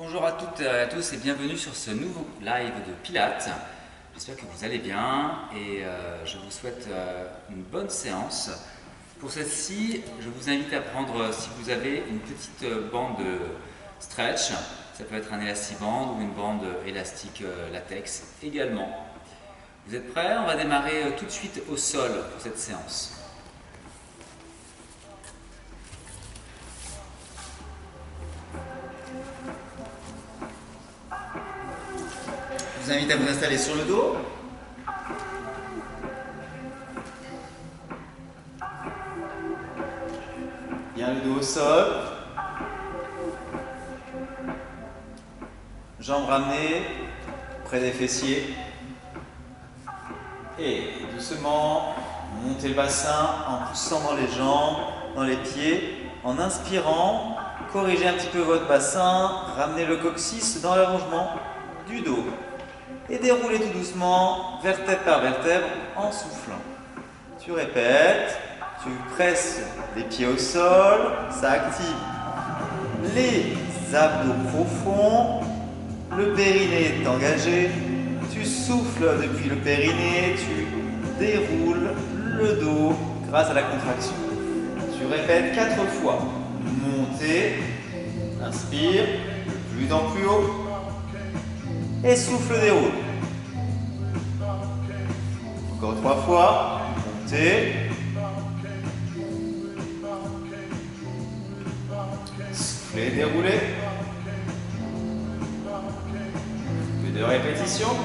Bonjour à toutes et à tous et bienvenue sur ce nouveau live de Pilates. J'espère que vous allez bien et je vous souhaite une bonne séance. Pour celle-ci, je vous invite à prendre, si vous avez une petite bande stretch, ça peut être un élastiband ou une bande élastique latex également. Vous êtes prêts? On va démarrer tout de suite au sol pour cette séance. Je vous invite à vous installer sur le dos. Bien le dos au sol. Jambes ramenées près des fessiers. Et doucement, montez le bassin en poussant dans les jambes, dans les pieds. En inspirant, corrigez un petit peu votre bassin. Ramenez le coccyx dans l'allongement du dos. Et déroulez tout doucement, vertèbre par vertèbre, en soufflant. Tu répètes, tu presses les pieds au sol, ça active les abdos profonds, le périnée est engagé, tu souffles depuis le périnée, tu déroules le dos grâce à la contraction. Tu répètes 4 fois. Montez, inspire, plus en plus haut. Et souffle, déroule. Encore 3 fois. Montez. Soufflez, déroulez. Que 2 répétitions.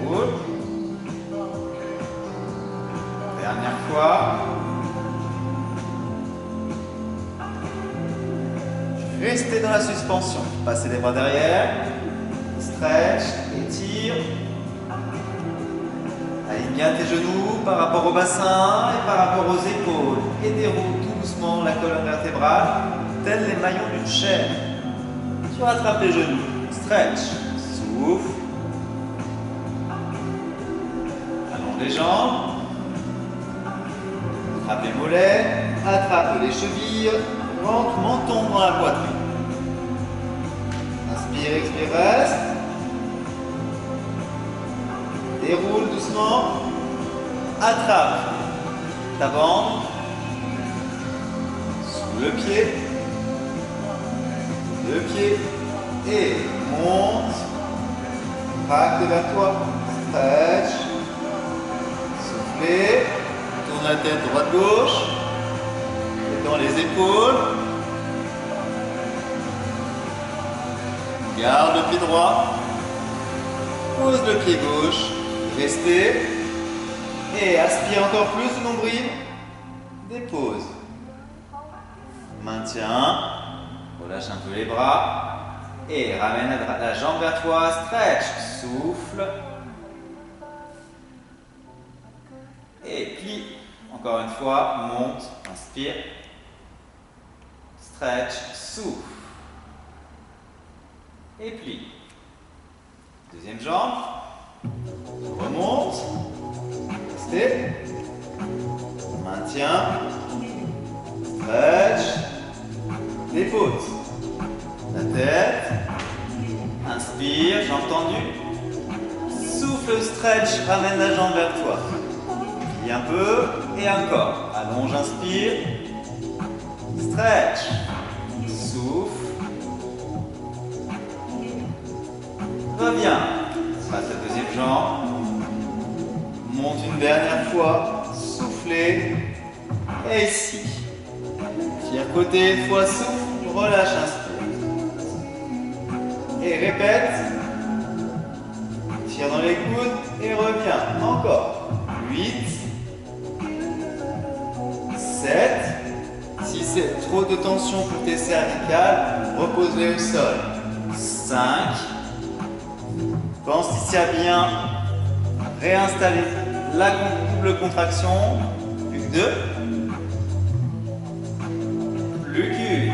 Roule. Dernière fois. Restez dans la suspension. Passez les bras derrière. Stretch, étire. Aligne bien tes genoux par rapport au bassin et par rapport aux épaules. Et déroule tout doucement la colonne vertébrale, tels les maillons d'une chaîne. Tu rattrapes les genoux. Stretch, souffle. Allonge les jambes. Attrape les mollets. Attrape les chevilles. Ventre, menton dans la poitrine. Inspire, expire, reste. Déroule doucement. Attrape ta bande. Sous le pied. Le pied. Et monte. Tracte vers toi. Stretch. Soufflez. Tourne la tête droite-gauche. Dans les épaules. Garde le pied droit. Pose le pied gauche. Restez. Et aspire encore plus le nombril. Dépose. Maintiens. Relâche un peu les bras. Et ramène la jambe vers toi. Stretch. Souffle. Et plie. Encore une fois. Monte. Inspire. Stretch, souffle. Et plie. Deuxième jambe. Remonte. Restez. Maintien. Stretch. Dépose. La tête. Inspire, jambe tendue. Souffle, stretch, ramène la jambe vers toi. Plie un peu. Et encore. Allonge, inspire. Stretch. Souffle. Reviens. Passe la deuxième jambe. Monte une dernière fois. Soufflez. Et ici. Tire côté une fois, souffle. Relâche, inspire. Et répète. Tire dans les coudes et reviens. Encore. 8. 7. Si c'est trop de tension pour tes cervicales, repose-les au sol. 5. Pense ici à bien réinstaller la double contraction. Plus que 2. Plus qu'une.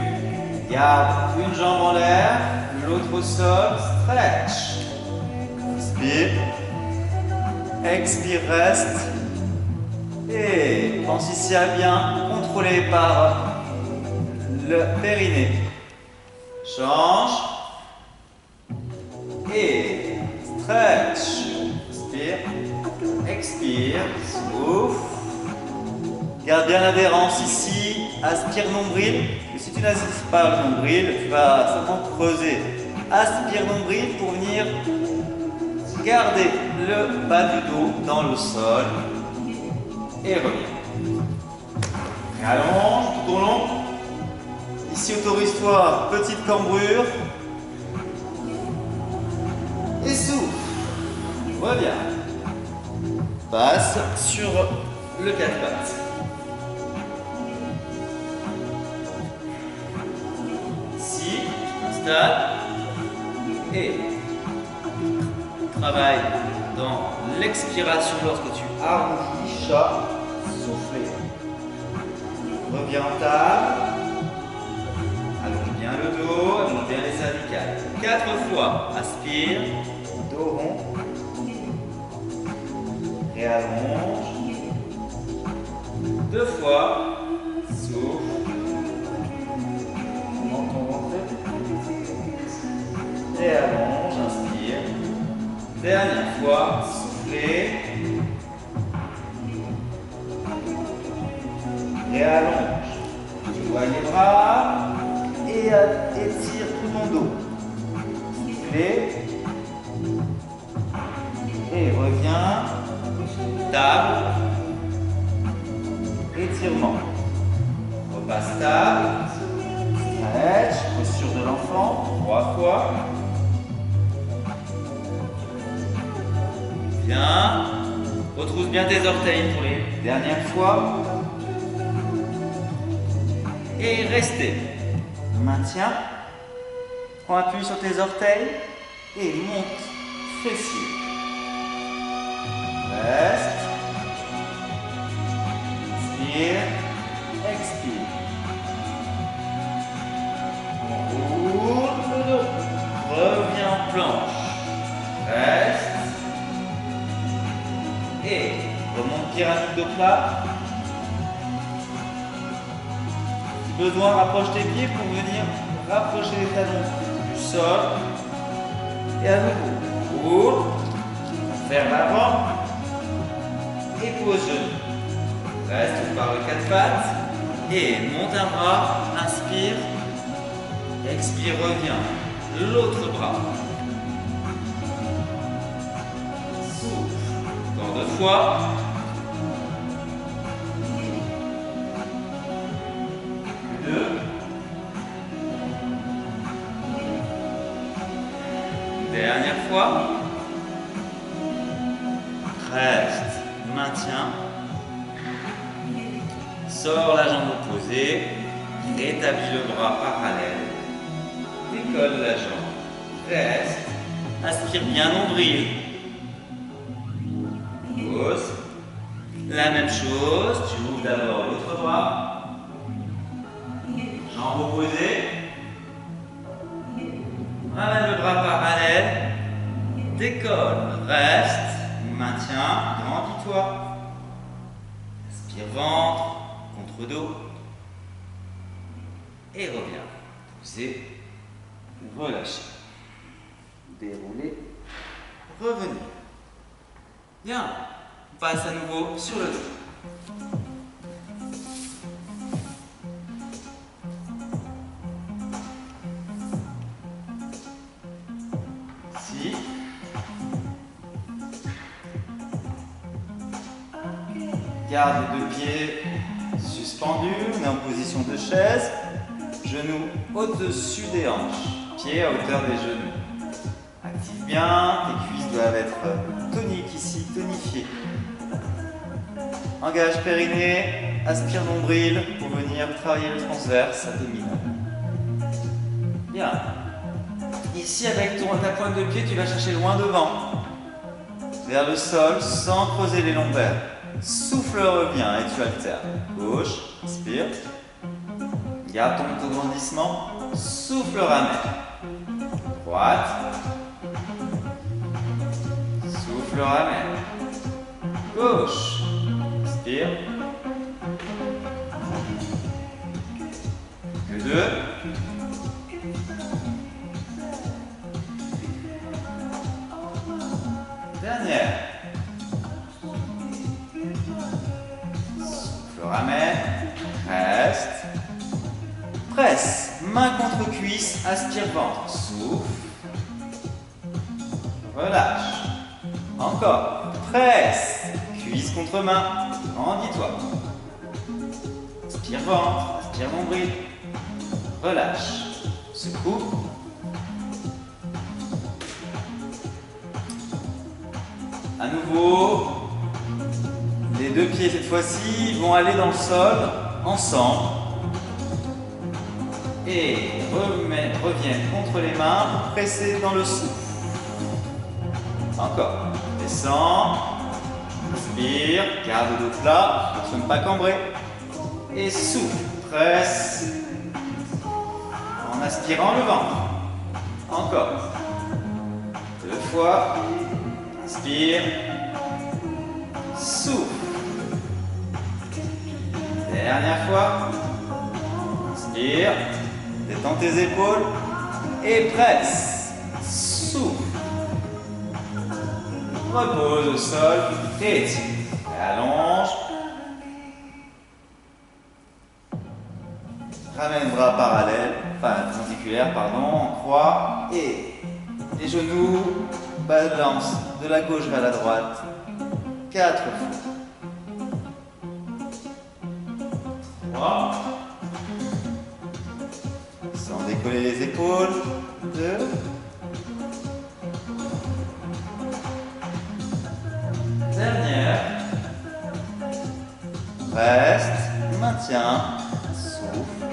Garde une jambe en l'air, l'autre au sol. Stretch. Inspire. Expire, reste. Et pense ici à bien contrôler par le périnée. Change. Et stretch. Inspire. Expire. Souffle. Garde bien l'adhérence ici. Aspire nombril. Et si tu n'aspires pas le nombril, tu vas seulement creuser. Aspire nombril pour venir garder le bas du dos dans le sol. Et reviens. Allonge tout au long. Ici, autorise-toi, petite cambrure. Et souffle. Reviens. Passe sur le 4 pattes. Ici, installe. Et travaille dans l'expiration lorsque tu arrondis, chat, soufflez. Reviens en table. Allonge bien le dos, allonge bien les cervicales. 4 fois, aspire, dos rond. Réallonge. 2 fois, souffle. Menton rentré. Réallonge, inspire. Dernière fois, soufflez. Réallonge. Tu vois les bras et étire tout ton dos. Soufflez. Et reviens. Table. Étirement. Repasse table. Stretch. Posture de l'enfant. 3 fois. Bien. Retrousse bien tes orteils pour les dernières fois. Et restez. Maintiens. Prends appui sur tes orteils. Et monte. Fessier. Reste. Inspire. Expire. On roule le dos. Reviens en planche. Reste. Et remonte pyramide de plat. Si besoin, rapproche tes pieds pour venir rapprocher les talons du sol. Et à nouveau, roule vers l'avant et pose genou. Reste par le 4 pattes et monte un bras, inspire, expire, reviens. L'autre bras. Souffle. Encore 2 fois. Dernière fois. Reste. Maintiens. Sors la jambe opposée. Rétablis le bras parallèle. Décolle la jambe. Reste. Aspire bien nombril. Pose. La même chose. Tu ouvres d'abord l'autre bras. Jambe opposée. Ramène le bras parallèle, décolle, reste, maintiens, grandis-toi. Inspire ventre, contre dos. Et reviens. Pousser, relâcher. Dérouler, revenir. Bien, on passe à nouveau sur le dos. Garde les 2 pieds suspendus, on est en position de chaise, genoux au-dessus des hanches, pieds à hauteur des genoux. Active bien, tes cuisses doivent être toniques ici, tonifiées. Engage périnée, aspire nombril pour venir travailler le transverse abdominal. Bien. Ici avec ta pointe de pied, tu vas chercher loin devant, vers le sol sans creuser les lombaires. Souffle, reviens et tu alternes. Gauche, inspire. Garde ton grandissement. Souffle, ramène. Droite. Souffle, ramène. Gauche. Inspire. Inspire. Que 2. Dernière. Souffle, ramène. Reste. Presse. Main contre cuisse. Aspire ventre. Souffle. Relâche. Encore. Presse. Cuisse contre main. Grandis-toi. Aspire ventre. Aspire nombril. Relâche. Secoue. À nouveau, les deux pieds cette fois-ci vont aller dans le sol ensemble et reviennent contre les mains pour presser dans le souffle. Encore. Descends. Inspire. Garde le dos plat. Ne pas cambrer. Et souffle. Presse. En aspirant le ventre. Encore. 2 fois. Inspire. Souffle. Dernière fois. Inspire. Détends tes épaules. Et presse. Souffle. Repose au sol. Et étire. Allonge. Ramène bras parallèles, enfin perpendiculaires, pardon, en croix. Et les genoux balancent de la gauche vers la droite. 4 fois. 3. Sans décoller les épaules. 2. Dernière. Reste. Maintiens. Souffle.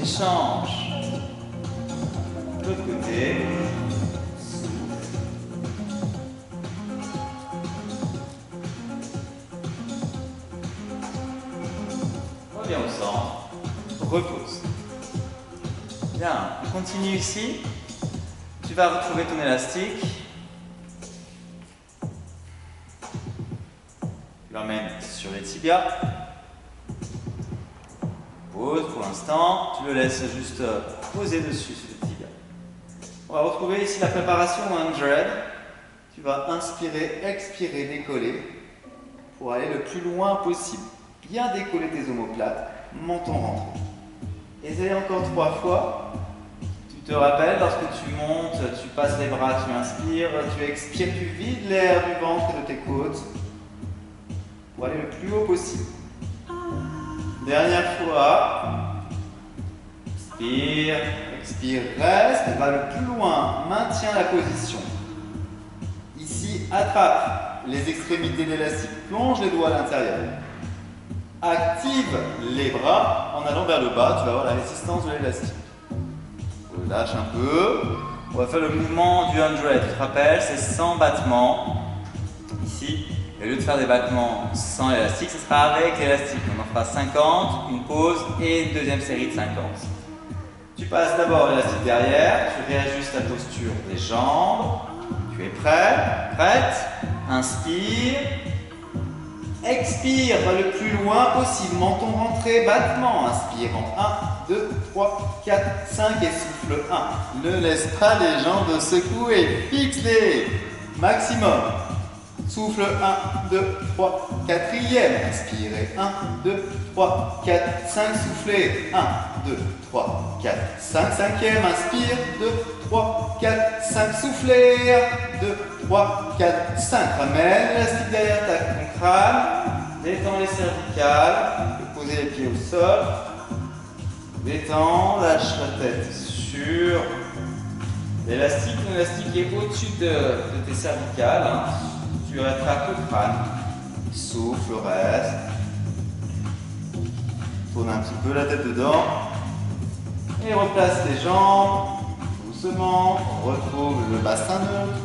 Échange. De l'autre côté. Souffle. Reviens au centre. Repose. Bien. On continue ici. Tu vas retrouver ton élastique. Tu l'emmènes sur les tibias. Pose pour l'instant. Tu le laisses juste poser dessus sur les tibias. On va retrouver ici la préparation 100. Tu vas inspirer, expirer, décoller pour aller le plus loin possible. Bien décoller tes omoplates, menton rentré. Essaye encore 3 fois. Tu te rappelles, lorsque tu montes, tu passes les bras, tu inspires, tu expires, tu vides l'air du ventre et de tes côtes pour aller le plus haut possible. Dernière fois. Inspire, expire, reste, va le plus loin, maintiens la position. Ici, attrape les extrémités de l'élastique, plonge les doigts à l'intérieur. Active les bras en allant vers le bas, tu vas avoir la résistance de l'élastique. Relâche un peu. On va faire le mouvement du 100. Tu te rappelles, c'est 100 battements. Ici, au lieu de faire des battements sans élastique, ce sera avec l'élastique. On en fera 50, une pause et une deuxième série de 50. Tu passes d'abord l'élastique derrière, tu réajustes la posture des jambes. Tu es prêt? Prête? Inspire. Expire, va le plus loin possible. Menton rentré, battement. Inspire en 1, 2, 3, 4, 5 et souffle 1. Ne laisse pas les jambes secouer. Fixe-les. Maximum. Souffle 1, 2, 3, 4e. Inspirez 1, 2, 3, 4, 5. Soufflez 1, 2, 3, 4, 5. 5e. Inspire 2, 3, 4, 5. Soufflez 1, 2, 3, 4, 5. Ramène l'élastique derrière ton crâne. Détends les cervicales. Posez les pieds au sol. Détends, lâche la tête sur l'élastique. L'élastique est au-dessus de tes cervicales. Tu rattrapes le crâne. Souffle, reste. Tourne un petit peu la tête dedans. Et replace les jambes. Doucement. On retrouve le bassin neutre.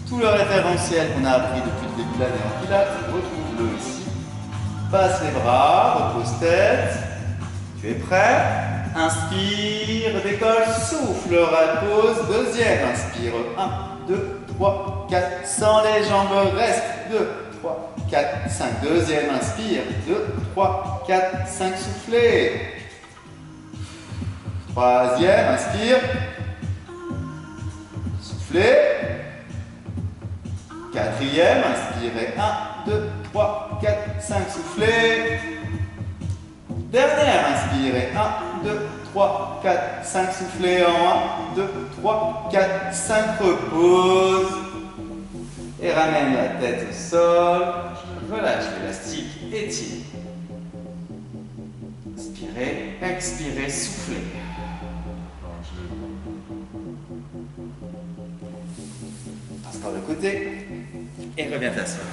Tout le référentiel qu'on a appris depuis le début de l'année en pilates, retrouve-le ici. Passe les bras, repose tête. Tu es prêt? Inspire, décolle, souffle, repose, deuxième. Inspire, 1, 2, 3, 4. Sans les jambes, reste. 2, 3, 4, 5. Deuxième, inspire. 2, 3, 4, 5. Soufflez. Troisième, inspire. Soufflez. Quatrième, inspirez. 1, 2, 3, 4, 5. Soufflez. Dernière, inspirez. 1, 2, 3, 4, 5. Soufflez en 1, 2, 3, 4, 5. Repose. Et ramène la tête au sol. Relâche l'élastique. Étire. Inspirez, expirez, soufflez. Passe par le côté. Et reviens t'asseoir.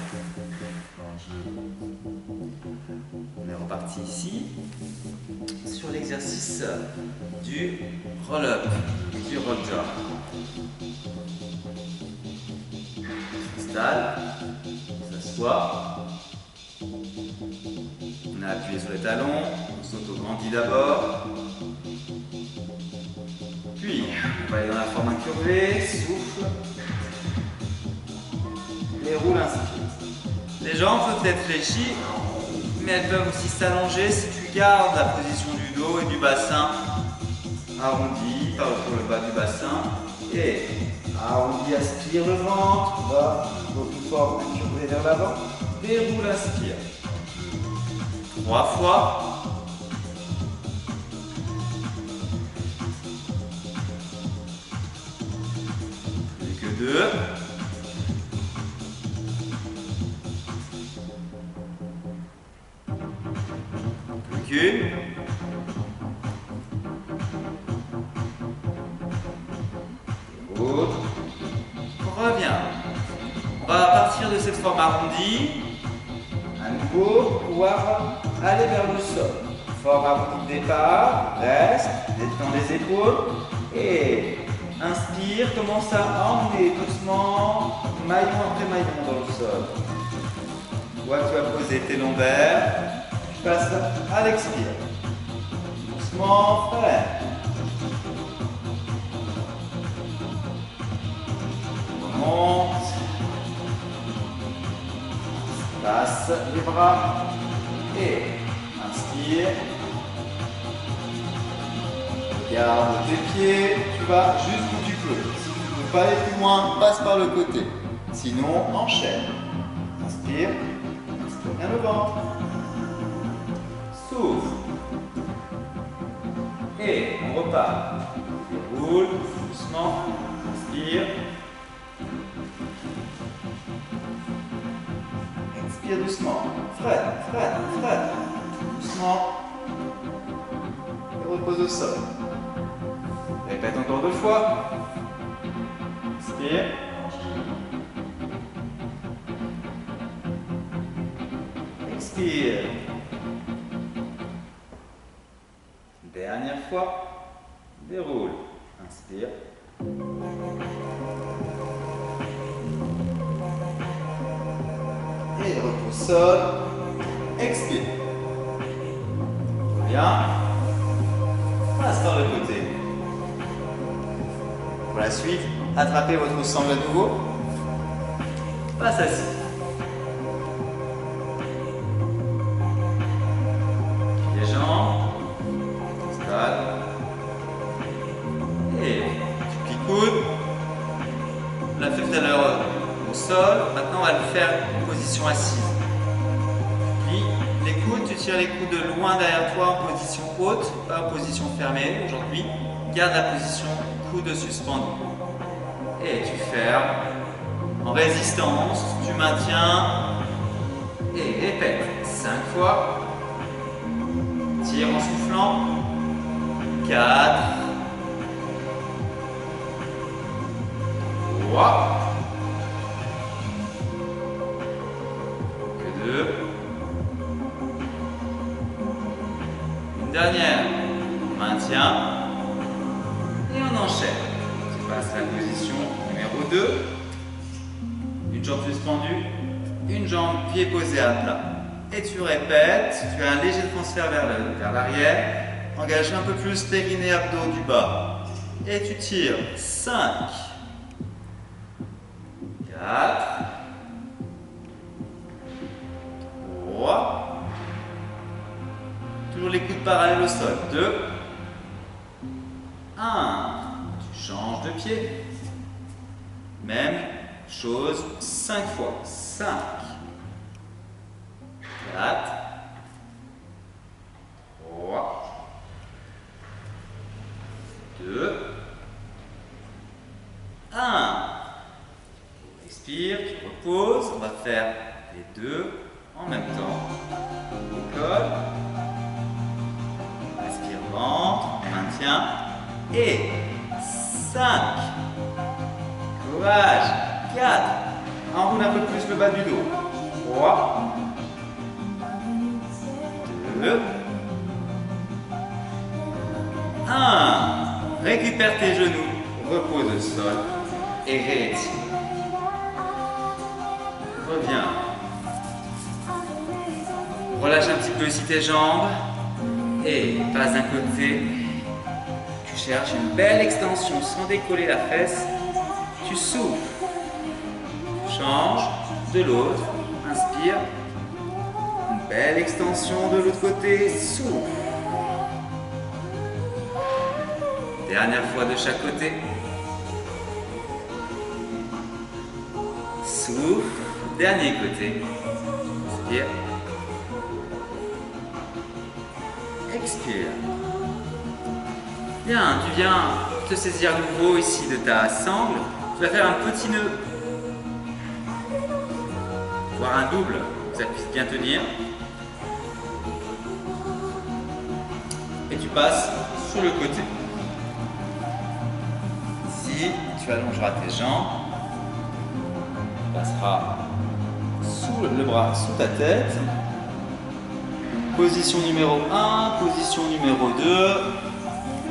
On est reparti ici sur l'exercice du roll-up, du roll jump. On s'installe, on s'assoit. On a appuyé sur les talons, on s'auto-grandit d'abord. Puis, on va aller dans la forme incurvée, souffle. Déroule, inspire. Les jambes peuvent être fléchies, mais elles peuvent aussi s'allonger si tu gardes la position du dos et du bassin arrondi par le bas du bassin. Et arrondi, aspire le ventre, va dans une forme incurvée vers l'avant. Déroule, inspire. 3 fois. Plus que 2. Plus qu'une. Autre. On revient. On va partir de cette forme arrondie. À nouveau, pouvoir aller vers le sol. Forme arrondie de départ. Reste. Détends les épaules. Et inspire. Commence à emmener doucement, maillon après maillon dans le sol. Vois que tu vas poser tes lombaires. Tu passes à l'expire. Doucement, freine. On monte. Passe les bras. Et inspire. Garde tes pieds. Tu vas jusqu'où tu peux. Si tu ne peux pas aller plus loin, passe par le côté. Sinon, enchaîne. Inspire. Inspire bien le ventre. Souffle. Et on repart. Déroule doucement. Inspire. Expire doucement. Freine, freine, freine. Doucement. Et repose au sol. Répète encore 2 fois. Inspire. Expire. Dernière fois. Déroule. Inspire. Et repose au sol. Expire. Bien. Passe par le côté. Pour la suite, attrapez votre sangle à nouveau. Passe assis. Les jambes. Installe. Et tu picoudes. On l'a fait tout à l'heure au sol. Maintenant, on va le faire en position assise. Puis, les coudes, tu tires les coudes de loin derrière toi en position haute, pas en position fermée aujourd'hui. Garde la position coude suspendu. Et tu fermes. En résistance, tu maintiens. Et répète 5 fois. Tire en soufflant. 4. 3. Que 2. Une dernière. Maintien. Et on enchaîne. Tu passes à la position numéro 2. Une jambe suspendue. Une jambe pied posé à plat. Et tu répètes. Tu as un léger transfert vers l'arrière. Engage un peu plus périnée, abdos du bas. Et tu tires. 5. coudes parallèles au sol. 2. 1. Tu changes de pied. Même chose 5 fois. 5. 4. 3. 2. 1. Respire, tu reposes. On va faire les deux en même temps. Décolle. Respire, ventre, maintien. Et 5. Courage. 4. Enroule un peu plus le bas du dos. 3. 2. 1. Récupère tes genoux. Repose au sol. Et réétire. Reviens. Relâche un petit peu ici tes jambes. Et passe d'un côté. Tu cherches une belle extension sans décoller la fesse. Tu souffles. Change de l'autre. Inspire. Une belle extension de l'autre côté. Souffle. Dernière fois de chaque côté. Souffle. Dernier côté. Inspire. Expire. Bien, tu viens te saisir à nouveau ici de ta sangle. Tu vas faire un petit nœud. Voire un double, que ça puisse bien tenir. Et tu passes sur le côté. Ici, tu allongeras tes jambes. Tu passeras sous le bras sous ta tête. Position numéro 1, position numéro 2.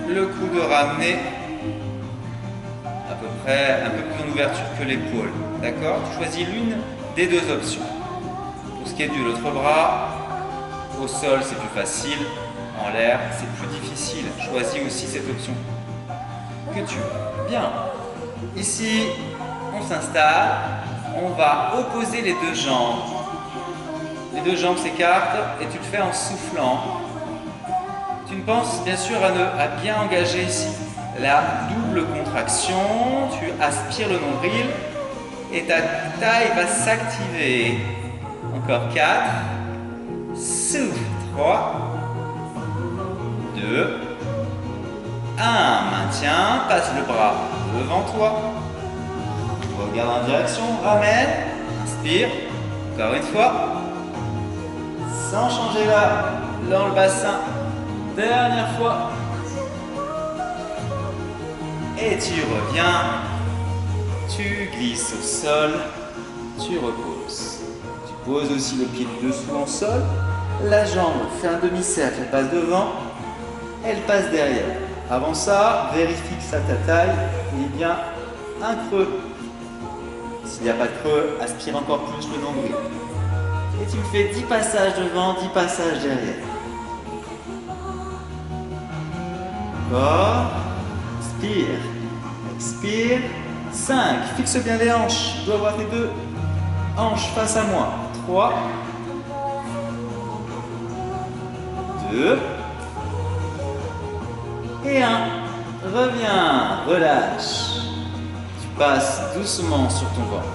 Le coude ramené à peu près un peu plus en ouverture que l'épaule. D'accord? Tu choisis l'une des deux options. Pour ce qui est de l'autre bras, au sol c'est plus facile, en l'air c'est plus difficile. Choisis aussi cette option que tu veux. Bien. Ici, on s'installe. On va opposer les deux jambes. Les deux jambes s'écartent et tu le fais en soufflant. Tu ne penses bien sûr à bien engager ici la double contraction. Tu aspires le nombril et ta taille va s'activer. Encore 4. Souffle. 3. 2. 1. Maintiens. Passe le bras devant toi. Regarde en direction. Ramène. Inspire. Encore une fois. Sans changer là, dans le bassin. Dernière fois. Et tu reviens. Tu glisses au sol. Tu reposes. Tu poses aussi le pied du dessous en sol. La jambe fait un demi-cercle. Elle passe devant. Elle passe derrière. Avant ça, vérifie que ça ta taille. Il y a bien un creux. S'il n'y a pas de creux, aspire encore plus le nombril. Et tu me fais 10 passages devant, 10 passages derrière. Encore. Inspire. Expire. 5. Fixe bien les hanches. Tu dois avoir tes deux hanches face à moi. 3. 2. Et 1. Reviens. Relâche. Tu passes doucement sur ton ventre.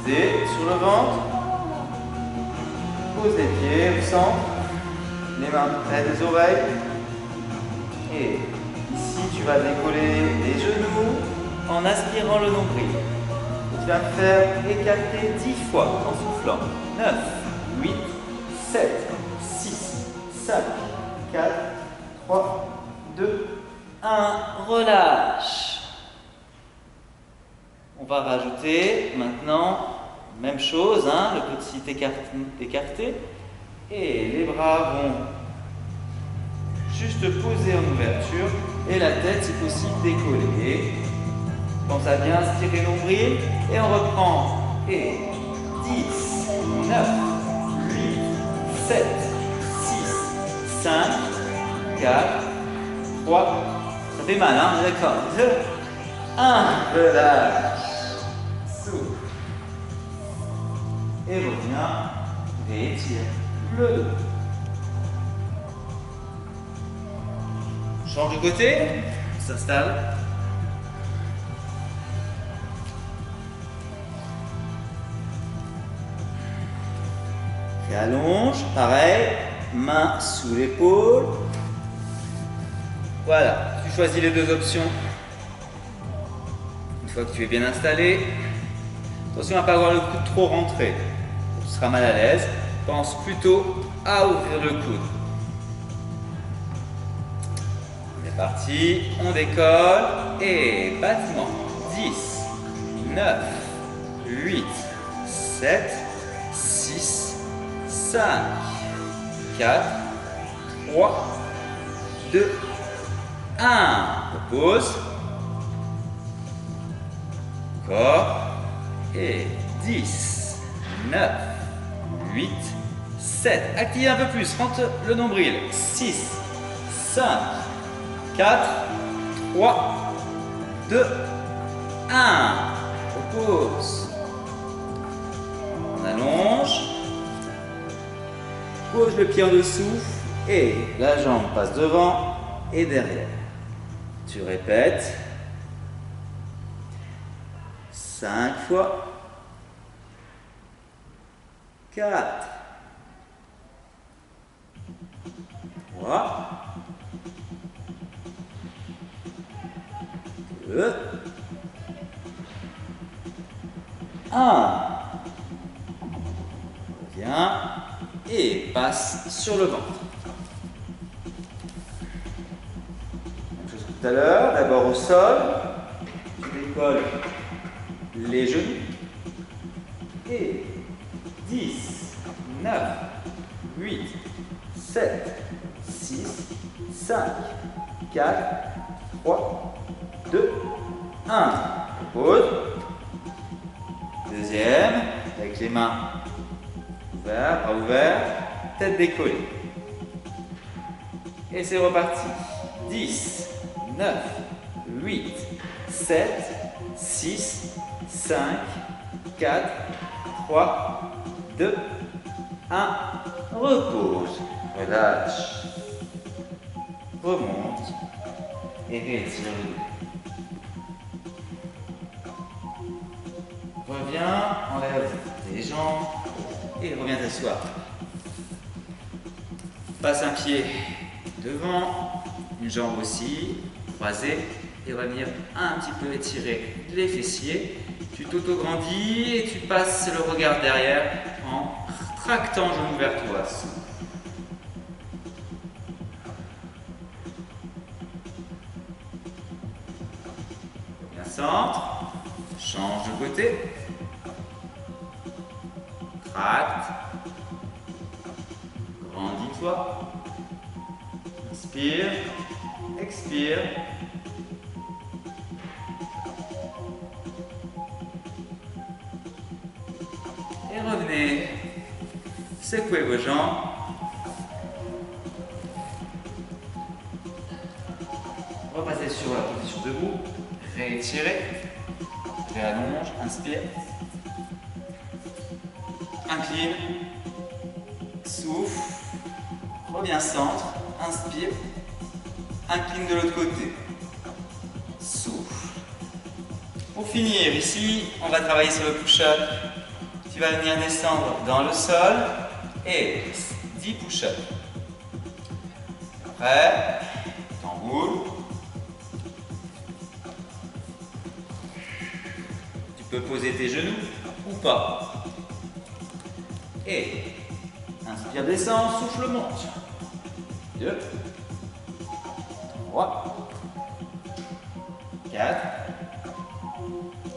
Sur le ventre, pose les pieds au centre, les mains près des oreilles. Et ici, tu vas décoller les genoux en aspirant le nombril. Et tu vas me faire écarter 10 fois en soufflant. 9, 8, 7, 6, 5, 4, 3, 2, 1. Relâche. On va rajouter maintenant, même chose, hein, le petit écarté. Et les bras vont juste poser en ouverture. Et la tête, si possible, décollée. Pense à bien aspirer nombril. Et on reprend. Et 10, 9, 8, 7, 6, 5, 4, 3. Ça fait mal, hein, d'accord. 2, 1. Relâche. Et reviens, réétire le dos. change de côté, on s'installe. Réallonge, pareil, main sous l'épaule. Voilà, tu choisis les deux options. Une fois que tu es bien installé, attention à ne pas avoir le coude trop rentré. Tu seras mal à l'aise. Pense plutôt à ouvrir le coude. On est parti, on décolle et battement. 10, 9, 8, 7, 6, 5, 4, 3, 2, 1. Repose. Encore. Et 10, 9, 8, 7. Active un peu plus. Rentre le nombril. 6, 5, 4, 3, 2, 1. Repose. On allonge. Pose le pied en dessous. Et la jambe passe devant et derrière. Tu répètes. 5 fois. 4. 3. 2. 1. Reviens et passe sur le ventre. Même chose que tout à l'heure, d'abord au sol, tu décolles les genoux et 10, 9, 8, 7, 6, 5, 4, 3, 2, 1. Pause. Deuxième, avec les mains ouvertes, bras ouverts, tête décollée. Et c'est reparti. 10, 9, 8, 7, 6, 5, 4, 3, 2, 1. Repose. Relâche. Remonte. Et réétire le dos. Reviens, enlève tes jambes et reviens t'asseoir. Passe un pied devant, une jambe aussi, croisée, et on va venir un petit peu étirer les fessiers. Tu t'auto-grandis et tu passes le regard derrière en tractant genou vers toi. Bien centre, change de côté. Tracte. Grandis-toi. Inspire. Expire. Et revenez. Secouez vos jambes. Repassez sur la position debout. Réétirez. Réallonge. Inspire. Incline. Souffle. Reviens centre. Inspire. Incline de l'autre côté. Souffle. Pour finir, ici, on va travailler sur le push-up. Tu vas venir descendre dans le sol et 10 push-ups. Après, t'emboules. Tu peux poser tes genoux ou pas. Et inspire, descend, souffle, monte. 2, 3, 4,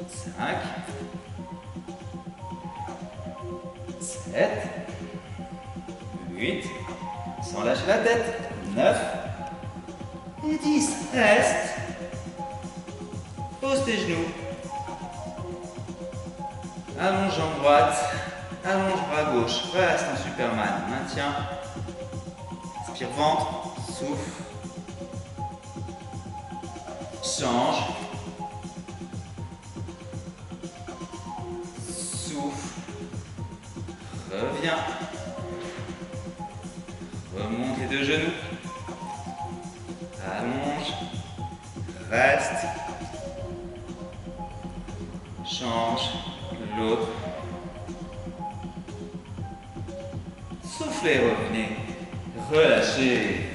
5, 7, 8, sans lâcher la tête, 9 et 10. Reste. Pose tes genoux. Allonge jambe droite. Allonge bras gauche. Reste en Superman. Maintiens. Inspire ventre. Souffle. Change. Souffle. Reviens. Remonte les deux genoux. Allonge. reste. Change, l'autre. Soufflez, revenez. Relâchez.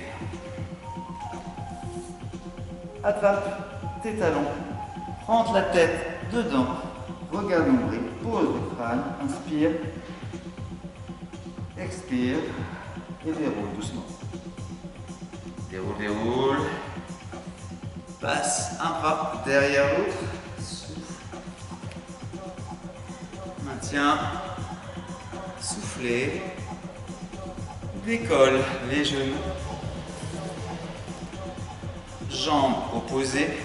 Attrape tes talons. Rentre la tête dedans. Regarde nombril. Pose le crâne. Inspire. Expire. Et déroule doucement. Déroule, déroule. Passe un bras derrière l'autre. Souffle. Maintiens. Soufflez. Décolle les genoux. Jambes opposées.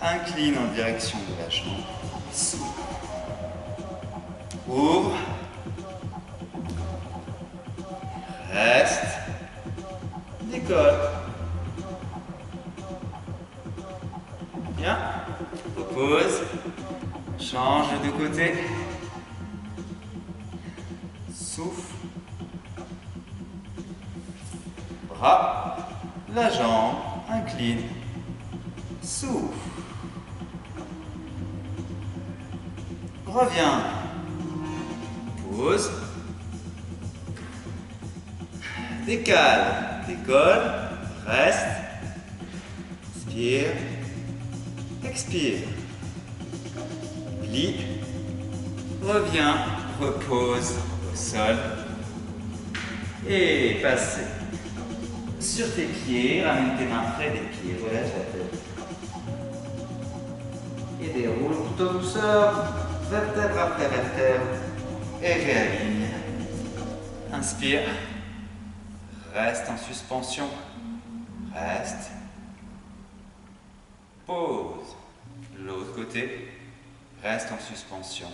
Incline en direction de la jambe. Souffle. Ouvre. Reste. Décolle. Bien. Repose. Change de côté. Souffle. Bras. La jambe. Incline. Souffle. Reviens. Pose. Décale. Décolle. Reste. Inspire. Expire. Plie. Reviens. Repose au sol. Et passez. Sur tes pieds, ramène tes mains près des pieds, relâche la tête. Et déroule tout en douceur, vertèbre après vertèbre, et réaligne. Inspire, reste en suspension, reste. Pose, l'autre côté, reste en suspension.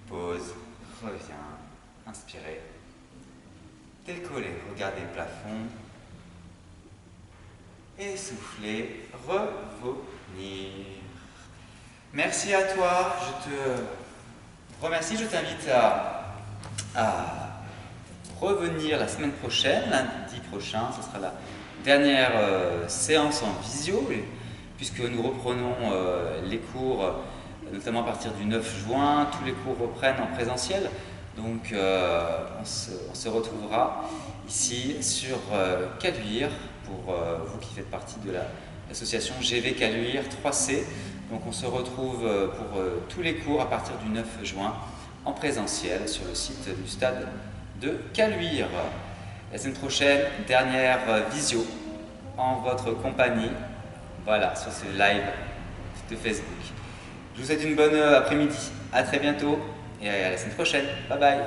Pose, reviens, inspirez. Décollez, regardez le plafond. Et soufflez, revenir. Merci à toi, je te remercie, je t'invite à revenir la semaine prochaine, lundi prochain, ce sera la dernière séance en visio, puisque nous reprenons les cours, notamment à partir du 9 juin, tous les cours reprennent en présentiel. Donc on se retrouvera ici sur Caluire pour vous qui faites partie de l'association GV Caluire 3C. Donc on se retrouve pour tous les cours à partir du 9 juin en présentiel sur le site du stade de Caluire. La semaine prochaine, dernière visio en votre compagnie, voilà, sur ce live de Facebook. Je vous souhaite une bonne après-midi, à très bientôt. Et à la semaine prochaine. Bye bye.